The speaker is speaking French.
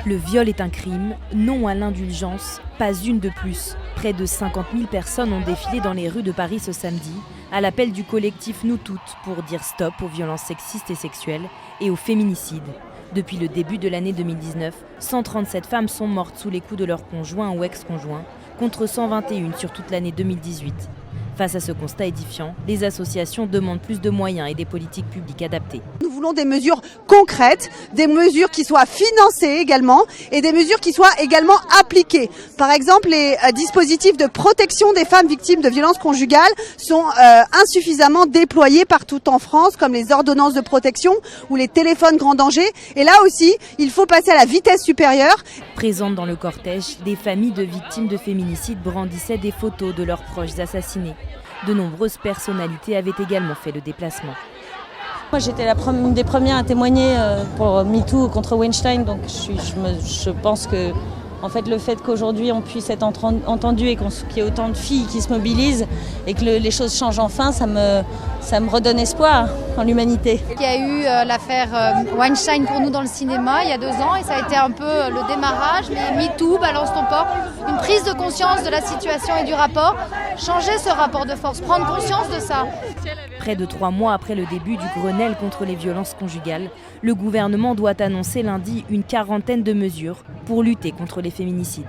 Le viol est un crime, non à l'indulgence, pas une de plus. Près de 50 000 personnes ont défilé dans les rues de Paris ce samedi, à l'appel du collectif Nous Toutes pour dire stop aux violences sexistes et sexuelles et aux féminicides. Depuis le début de l'année 2019, 137 femmes sont mortes sous les coups de leur conjoint ou ex-conjoint, contre 121 sur toute l'année 2018. Face à ce constat édifiant, les associations demandent plus de moyens et des politiques publiques adaptées. Nous voulons des mesures concrètes, des mesures qui soient financées également et des mesures qui soient également appliquées. Par exemple, les dispositifs de protection des femmes victimes de violences conjugales sont insuffisamment déployés partout en France, comme les ordonnances de protection ou les téléphones grand danger. Et là aussi, il faut passer à la vitesse supérieure. Présentes dans le cortège, des familles de victimes de féminicide brandissaient des photos de leurs proches assassinés. De nombreuses personnalités avaient également fait le déplacement. Moi, j'étais une des premières à témoigner pour MeToo contre Weinstein, donc je pense que en fait, le fait qu'aujourd'hui on puisse être entendu et qu'il y ait autant de filles qui se mobilisent et que les choses changent enfin, ça me redonne espoir en l'humanité. Il y a eu l'affaire Weinstein pour nous dans le cinéma il y a 2 ans et ça a été un peu le démarrage, mais MeToo, Balance ton porc, une prise de conscience de la situation et du rapport, changer ce rapport de force, prendre conscience de ça. Près de 3 mois après le début du Grenelle contre les violences conjugales, le gouvernement doit annoncer lundi une 40aine de mesures pour lutter contre les féminicides.